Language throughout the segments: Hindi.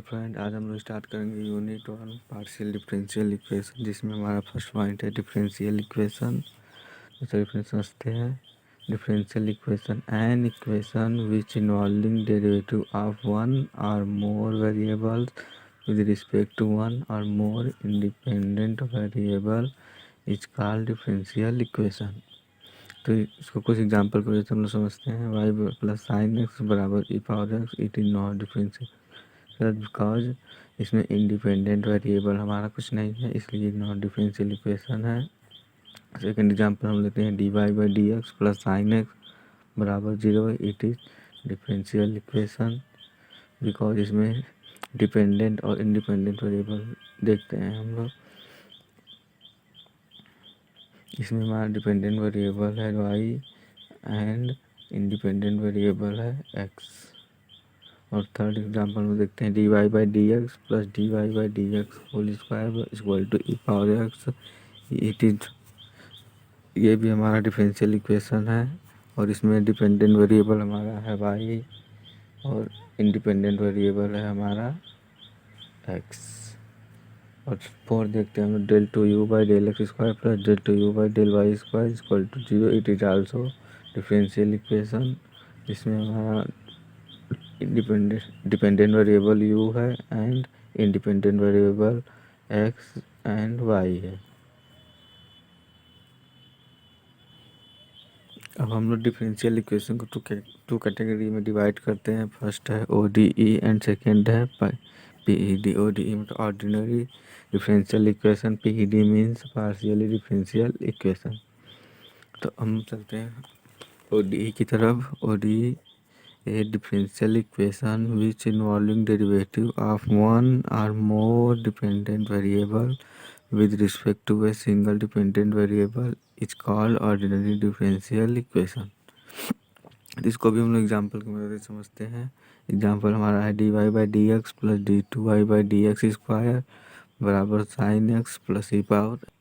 फ्रेंड, आज हम लोग स्टार्ट करेंगे यूनिट 1 पार्शियल डिफरेंशियल इक्वेशन, जिसमें हमारा फर्स्ट पॉइंट है डिफरेंशियल इक्वेशन। दूसरा डिफरेंस समझते हैं। Differential equation an equation which involving derivative of one or more variables with respect to one or more independent variable is called differential equation. तो इसको कुछ एग्जांपल की वजह से हम लोग समझते हैं। वाई प्लस साइन एक्स बराबर e power x, it is not differential because इसमें इंडिपेंडेंट वेरिएबल हमारा कुछ नहीं है, इसलिए नॉट डिफरेंशियल इक्वेशन है। सेकेंड एग्जांपल हम लेते हैं d y by d x plus sine x बराबर 0, it is differential equation because इसमें डिपेंडेंट और इंडिपेंडेंट वेरिएबल देखते हैं हम लोग। इसमें हमारा डिपेंडेंट वेरिएबल है वाई एंड इंडिपेंडेंट वेरिएबल है एक्स। और थर्ड एग्जांपल में देखते हैं d y by d x plus d y by d x whole square equal to e power x, it is, ये भी हमारा डिफरेंशियल इक्वेशन है। और इसमें डिपेंडेंट वेरिएबल हमारा है वाई और इंडिपेंडेंट वेरिएबल है हमारा एक्स। और फोर्थ देखते हैं हम del two u by del x square plus del two u by del y square equal to 0, it is also differential equation. इसमें हमारा डिपेंडेंट वेरिएबल u है and independent variable x and y है। अब हम लोग डिफरेंशियल इक्वेशन को टू कैटेगरी में डिवाइड करते हैं। फर्स्ट है ODE एंड सेकेंड है PED। ODE मतलब ordinary differential equation, PED means partially differential equation. तो हम चलते हैं ODE की तरफ। ODE a differential equation which involving derivative of one or more dependent variable with respect to a single dependent variable is called ordinary differential equation। इसको भी हम लोग एग्जाम्पल की मदद से समझते हैं। एग्जाम्पल हमारा है d y by d x plus d two y by d x square बराबर sine x plus e power.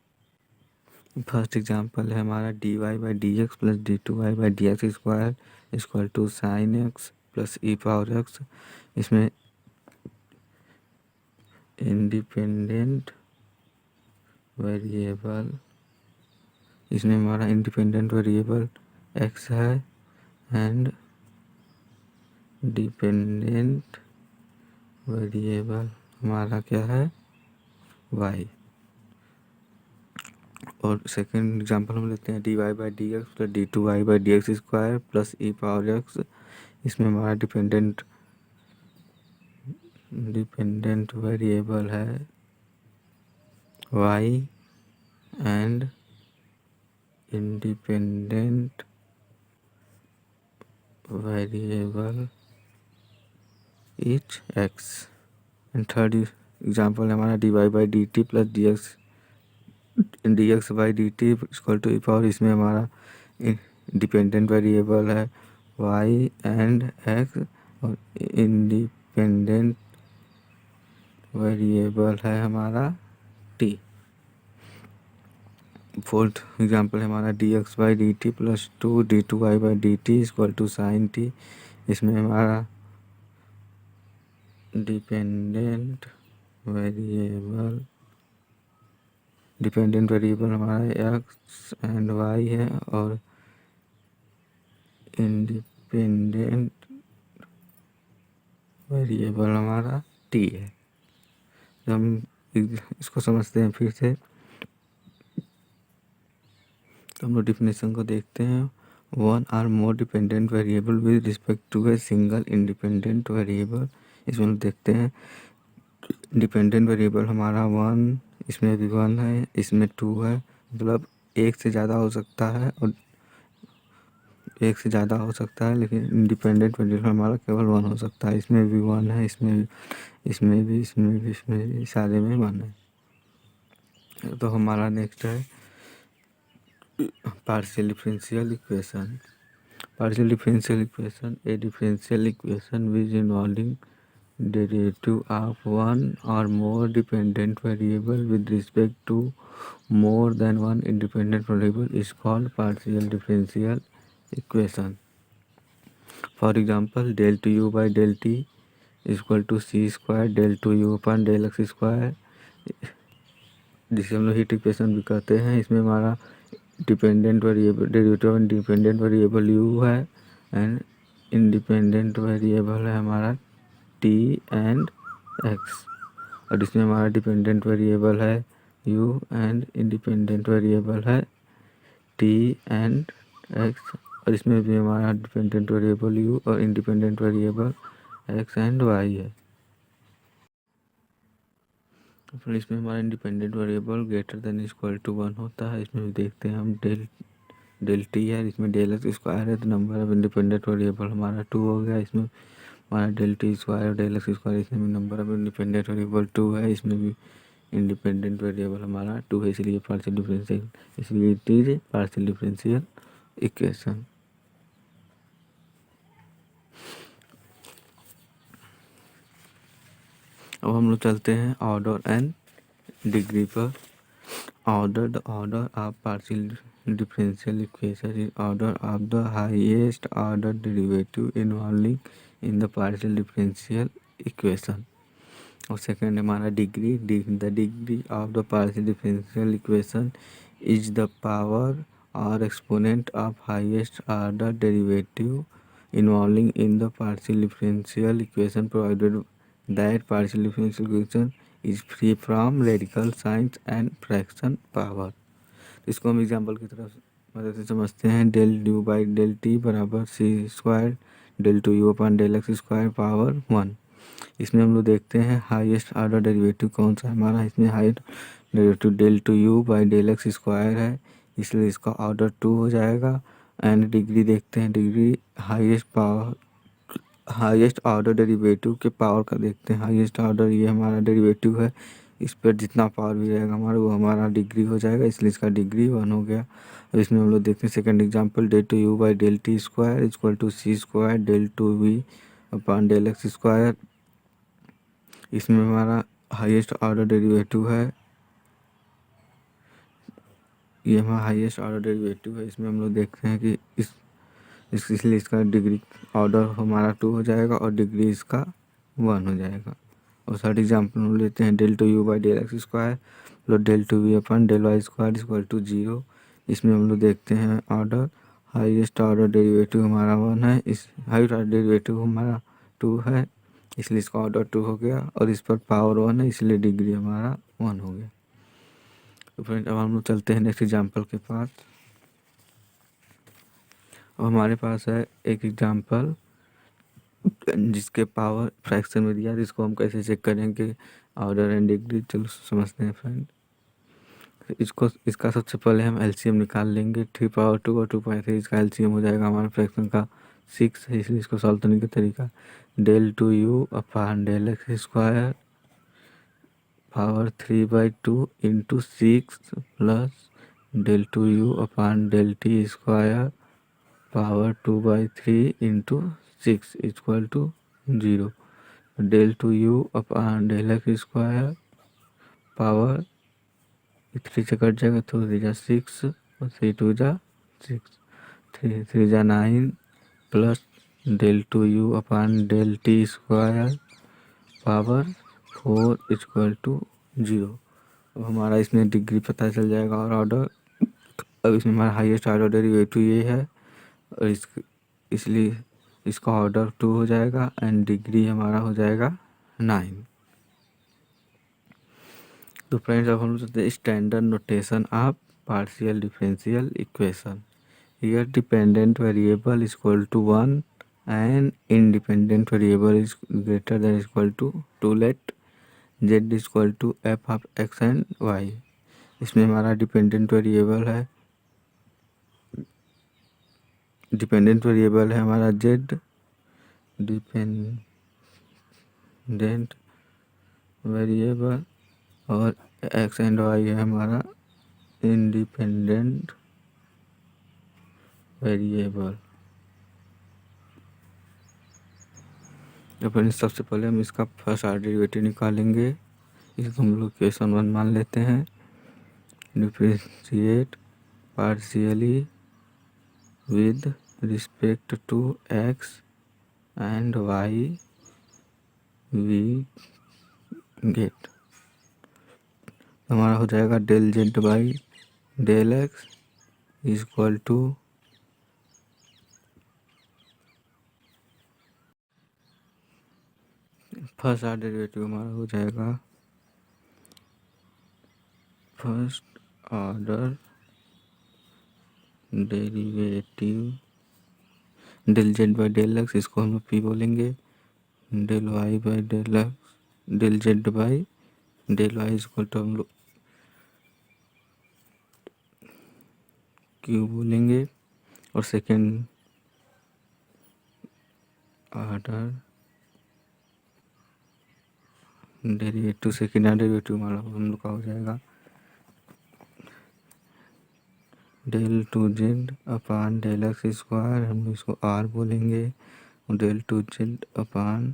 First example है हमारा d y by d x plus d two y by d x square equal to sine x plus e power x. इसमें इंडिपेंडेंट वेरिएबल, इसमें हमारा इंडिपेंडेंट वेरिएबल एक्स है एंड डिपेंडेंट वेरिएबल हमारा क्या है वाई। और सेकेंड एग्जांपल हम लेते हैं d y by d x plus d two y by d x square plus e power x. इसमें हमारा डिपेंडेंट वेरिएबल है y and independent variable is x. And third example हमारा d y by d t plus d x by d t equal to e power. इसमें हमारा डिपेंडेंट वेरिएबल है वाई एंड एक्स और इंडिपेंडेंट वेरिएबल है हमारा टी। फोर्थ एग्जांपल है हमारा D x by d t plus two d two y by d t equal to sine t. इसमें हमारा डिपेंडेंट वेरिएबल हमारा एक्स एंड वाई है और इंडिपेंडेंट वेरिएबल हमारा टी है। तो हम इसको समझते हैं फिर से। तो हम लोग डिफिनेशन को देखते हैं। One or more dependent variable with respect to a single independent variable. इसमें हम देखते हैं डिपेंडेंट वेरिएबल हमारा वन, इसमें भी वन है, इसमें टू है, मतलब एक से ज़्यादा हो सकता है और एक से ज़्यादा हो सकता है, लेकिन इंडिपेंडेंट वेरिएबल हमारा केवल वन हो सकता है। इसमें भी वन है, इसमें भी सारे में वन है। तो हमारा नेक्स्ट है partial differential equation. Partial differential equation A differential equation which involving derivative of one or more dependent variable with respect to more than one independent variable is called partial differential equation. For example, del to u by del t equal to c square del two u upon del x square, जिसे हम लोग हीट इक्वेशन भी कहते हैं। इसमें हमारा dependent variable derivative independent variable u है एंड इंडिपेंडेंट वेरिएबल है हमारा टी एंड एक्स, और इसमें हमारा डिपेंडेंट वेरिएबल है यू एंड इंडिपेंडेंट वेरिएबल है टी एंड एक्स, और इसमें भी हमारा डिपेंडेंट वेरिएबल यू और independent variable x and y है। तो फिर इसमें हमारा independent variable greater than equal to 1 होता है। इसमें भी देखते हैं हम डेल टी है, इसमें डेल एक्स स्क्वायर है, तो नंबर ऑफ इंडिपेंडेंट वेरिएबल हमारा 2 हो गया। इसमें हमारा डेल टी स्क्वायर और डेल एक्स स्क्वायर, इसमें भी नंबर ऑफ इंडिपेंडेंट वेरिएबल 2 है। इसमें भी इंडिपेंडेंट वेरिएबल हमारा 2 है, इसलिए पार्शियल डिफरेंशियल, इसलिए it is partial differential equation. अब हम लोग चलते हैं ऑर्डर एंड डिग्री पर। Order, the order of partial differential equation is order of the highest order derivative involving in the partial differential equation. और सेकेंड हमारा degree, the degree of the partial differential equation is the power or exponent of highest order derivative involving in the partial differential equation provided that partial differential equation is free from radical signs and fraction power. इसको हम एग्जाम्पल की तरफ मदद से समझते हैं। Del u by del t बराबर c square del two u upon del x square power 1। इसमें हम लोग देखते हैं हाईएस्ट ऑर्डर डेरिवेटिव कौन सा है हमारा। इसमें highest derivative del two u by del x square है, इसलिए इसका ऑर्डर 2 हो जाएगा। एंड डिग्री देखते हैं, डिग्री हाईएस्ट ऑर्डर डेरिवेटिव के पावर का देखते हैं। हाईएस्ट ऑर्डर ये हमारा डेरिवेटिव है, इस पर जितना पावर भी रहेगा हमारा वो हमारा डिग्री हो जाएगा, इसलिए इसका डिग्री 1 हो गया। अब इसमें हम लोग देखते हैं second example, del two u by del t square equal to c square del two v upon del x square. इसमें हमारा हाईएस्ट ऑर्डर डेरिवेटिव है, ये हमारा हाईएस्ट ऑर्डर डेरिवेटिव है। इसमें हम लोग देखते हैं कि इसलिए इसका डिग्री ऑर्डर हमारा 2 हो जाएगा और डिग्री इसका 1 हो जाएगा। और थर्ड एग्जाम्पल हम लेते हैं del two u by del x square plus del two v upon del y square equal to 0। इसमें हम लोग देखते हैं ऑर्डर, हाईएस्ट ऑर्डर डेरिवेटिव हमारा 1 है, इस हाईएस्ट ऑर्डर डेरिवेटिव हमारा 2 है, इसलिए इसका ऑर्डर 2 हो गया, और इस पर पावर 1 है, इसलिए डिग्री हमारा 1 हो गया। तो फ्रेंड अब हम लोग चलते हैं नेक्स्ट एग्जाम्पल के पास। अब हमारे पास है एक एग्जाम्पल जिसके पावर फ्रैक्शन में दिया है, जिसको हम कैसे चेक करेंगे ऑर्डर एंड डिग्री, चलो समझते हैं फ्रेंड। इसका सबसे पहले हम एलसीएम निकाल लेंगे। 3 पावर 2 और 2/3 इसका एलसीएम हो जाएगा हमारा फ्रैक्शन का 6 है, इसलिए इसको सॉल्व करने का तरीका del two u upon del x square power 3/2 into 6 plus del two u upon del t square power 2/3 into 6 equal to 0। Del two u upon del x square power 3 से कट जाएगा तो 3 जा 6 और 3 2 जा 6, 3 3 जा 9 plus del two u upon del t square power 4 equal to 0। अब हमारा इसमें डिग्री पता चल जाएगा और ऑर्डर। अब इसमें हमारा हाईएस्ट ऑर्डर डेरिवेटिव ये है, और इसलिए इसका ऑर्डर 2 हो जाएगा एंड डिग्री हमारा हो जाएगा 9। तो फ्रेंड्स अब हम लोग standard notation of partial differential equation. Here dependent variable is equal to 1 and independent variable is greater than equal to 2 let z is equal to f of x and y. इसमें हमारा डिपेंडेंट वेरिएबल है हमारा जेड, डिपेंडेंट वेरिएबल, और एक्स एंड वाई है हमारा इंडिपेंडेंट वेरिएबल। तो फिर सबसे पहले हम इसका फर्स्ट ऑर्डर डेरिवेटिव निकालेंगे। इसको हम लोग इक्वेशन 1 मान लेते हैं। Differentiate partially with respect to x and y we get. हमारा हो जाएगा del z by del x is equal to first order derivative हमारा हो जाएगा first order derivative del z by del x, इसको हम लोग पी बोलेंगे, del y by del x, del z by del y equal to हम लोग क्यू बोलेंगे, और second order derivative second order derivative हमारा हम लोग का हो जाएगा del two z upon del x square, हम इसको आर बोलेंगे, और del two z upon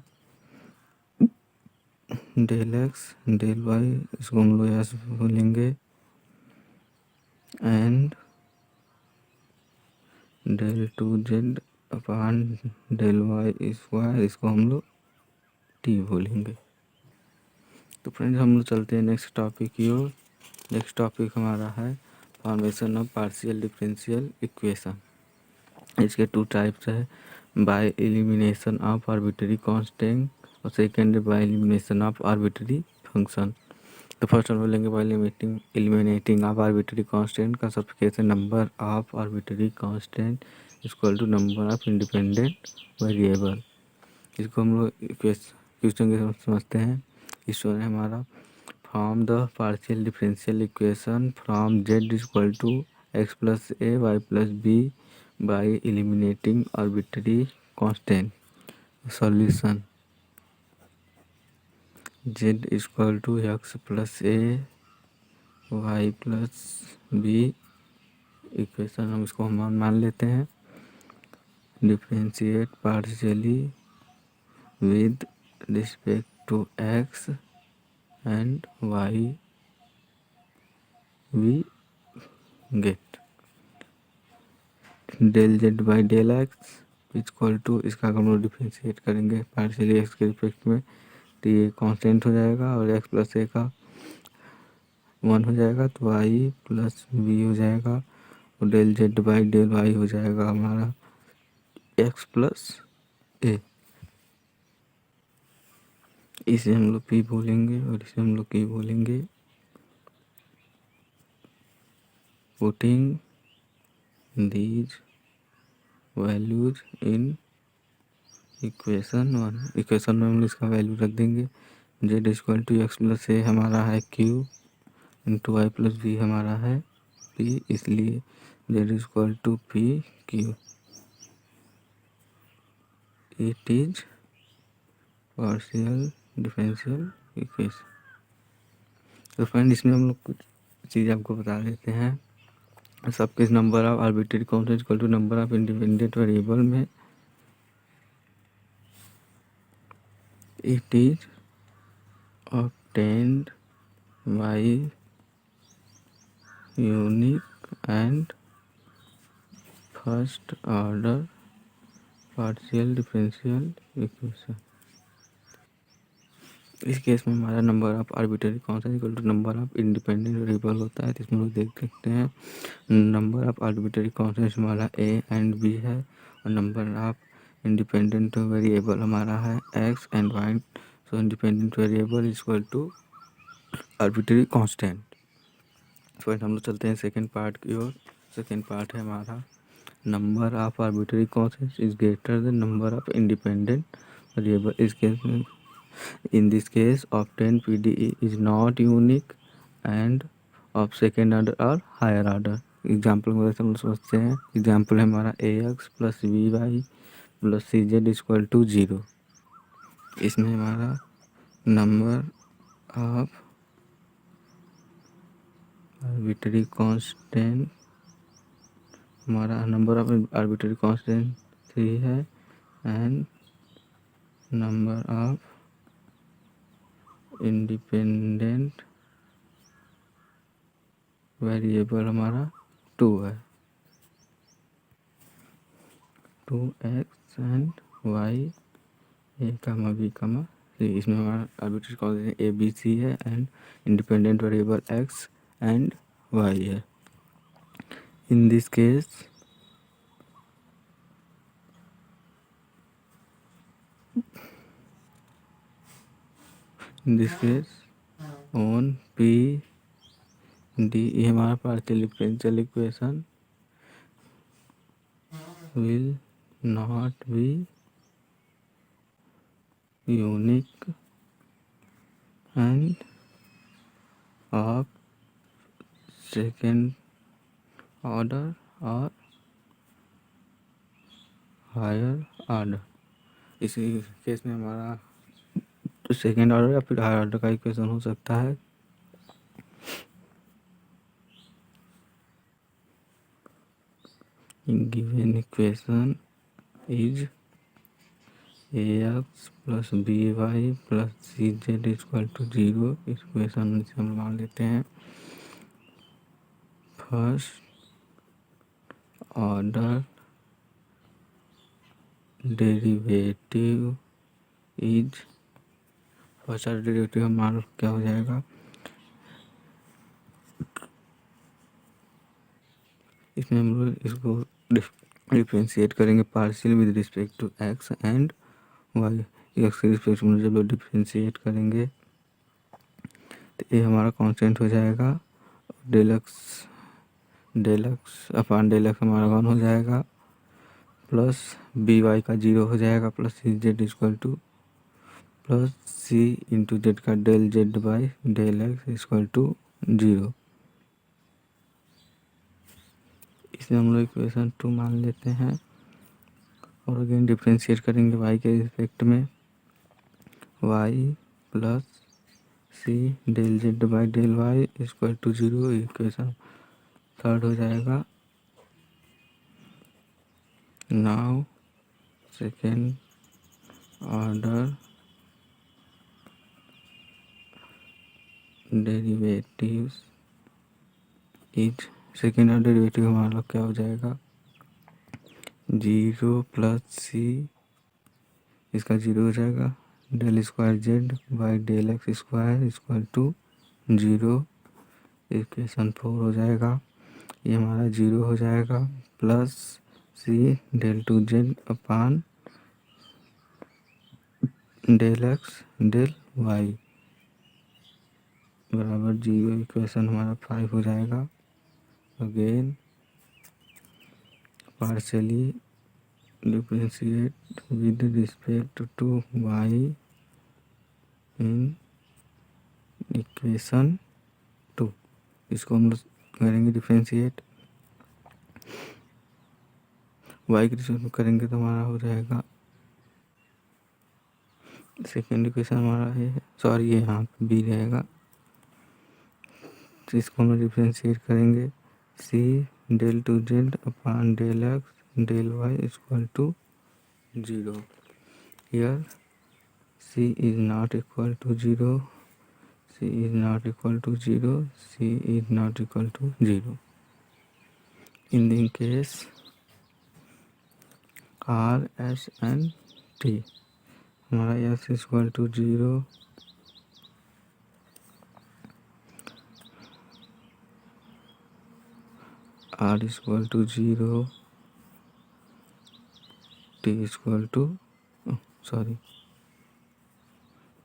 del x del y इसको हम लोग एस बोलेंगे, and del two z upon del y square इसको हम लोग टी बोलेंगे। तो फ्रेंड्स हम लोग चलते हैं नेक्स्ट टॉपिक की ओर। नेक्स्ट टॉपिक हमारा है formation of partial differential equation. इसके टू टाइप्स है, by elimination of arbitrary constant और second by elimination of arbitrary function. तो फर्स्ट हम लोग लेंगे by eliminating of arbitrary constant का substitution number of arbitrary constant equal to number of independent variable. इसको हम लोग क्वेश्चन के समझते हैं। क्वेश्चन है हमारा from the partial differential equation from z equal to x plus a y plus b by eliminating arbitrary constant. Solution z equal to x plus a y plus b equation हम इसको हम मान लेते हैं, differentiate partially with respect to x and y we get del z by del x equal to, इसका हम लोग डिफरेंशिएट करेंगे पार्शियली एक्स के रिस्पेक्ट में, तो ये कांस्टेंट हो जाएगा और एक्स प्लस ए का 1 हो जाएगा, तो वाई प्लस बी हो जाएगा, और del z by del y हो जाएगा हमारा एक्स प्लस ए। इसे हम लोग पी बोलेंगे और इसे हम लोग की बोलेंगे। Putting these values in equation 1, equation में हम इसका वैल्यू रख देंगे। Z equal to x plus a हमारा है q into y plus b हमारा है पी, इसलिए z equal to p q. It is partial differential equation. तो फ्रेंड इसमें हम लोग कुछ चीज़ आपको बता देते हैं। सबके number of arbitrary constant equal to number of independent variable में it is obtained by unique and first order partial differential equation। इस केस में हमारा number of arbitrary constant equal to number of independent variable होता है। तो इसमें लोग देख सकते हैं नंबर ऑफ आर्बिट्री कांस्टेंट हमारा ए एंड बी है, और नंबर ऑफ इंडिपेंडेंट वेरिएबल हमारा है x and y. So independent variable equal to arbitrary constant. फिर हम लोग चलते हैं सेकेंड पार्ट की ओर। सेकेंड पार्ट है हमारा number of arbitrary constant is greater than number of independent variable. इस केस में in this case obtain PDE is not unique and of second order or higher order. Example वगैरह से हम लोग समझते हैं। एग्जाम्पल है हमारा a x plus b y plus c z equal to 0। इसमें हमारा नंबर ऑफ आर्बिट्री कांस्टेंट हमारा नंबर ऑफ आर्बिट्री कांस्टेंट 3 है, and number of independent variable हमारा 2 है, 2x and y a, b, इसमें हमारा arbitrary constant a b c है and independent variable x and y है. In this case on p d ये हमारा partial differential equation will not be unique and of second order or higher order. इसी केस में हमारा सेकेंड ऑर्डर या फिर हायर ऑर्डर का इक्वेशन हो सकता है. Given equation is ax plus b y plus c z equal to 0. Equation से हम मान लेते हैं first order derivative is. First order derivative हम मान क्या हो जाएगा, इसमें हम लोग इसको डिफ्रेंशिएट करेंगे partial with respect to x and y. X के रिस्पेक्ट में जब डिफ्रेंशिएट करेंगे तो ये हमारा कांस्टेंट हो जाएगा. Del x upon del x हमारा 1 हो जाएगा प्लस बी वाई का 0 हो जाएगा plus c z equal to plus c into z का del z by del x equal to 0. इसमें हम लोग इक्वेशन 2 मान लेते हैं और अगेन डिफ्रेंशिएट करेंगे वाई के रिस्पेक्ट में. Y plus c del z by del y equal to 0. Equation third हो जाएगा. Now second order derivatives is. Second order derivative हमारा क्या हो जाएगा 0 प्लस सी इसका 0 हो जाएगा del square z by del x square equal to 0. Equation 4 हो जाएगा. ये हमारा 0 हो जाएगा plus c del two z upon del x del y बराबर 0. इक्वेशन हमारा 5 हो जाएगा. Again partially differentiate with respect to y in equation 2. इसको हम लोग करेंगे डिफरेंशिएट वाई के रिस्पेक्ट में करेंगे तो हमारा हो जाएगा सेकेंड इक्वेशन हमारा है सॉरी ये यहाँ पे बी रहेगा. तो इसको हम डिफरेंशिएट करेंगे c del two z upon del x del y equal to 0. Here c is not equal to 0. C is not equal to 0. C is not equal to 0. In the case r s and t हमारा s equal to 0 r equal to 0 t equal to sorry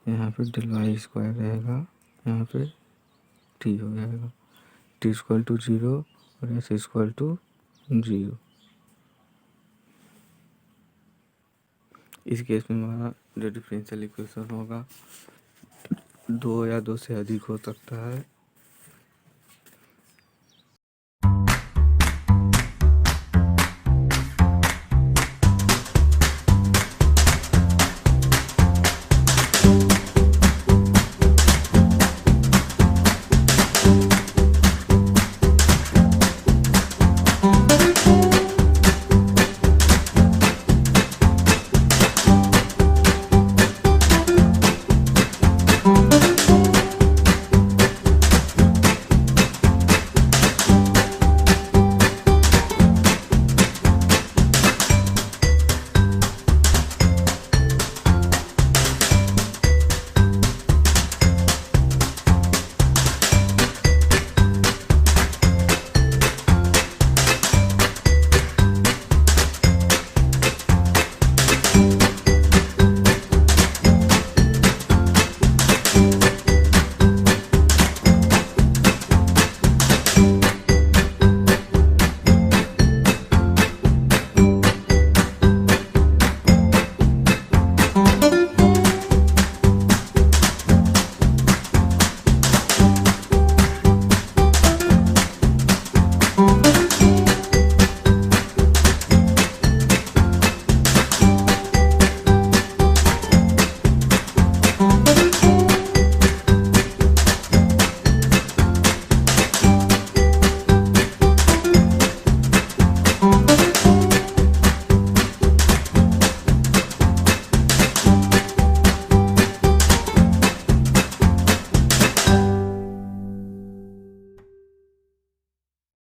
यहाँ पे डेल वाई स्क्वायर रहेगा यहाँ पे टी हो जाएगा टी इक्वल टू 0 और एस इक्वल टू 0. इस केस में हमारा जो डिफरेंशियल इक्वेशन होगा 2 या 2 से अधिक हो सकता है.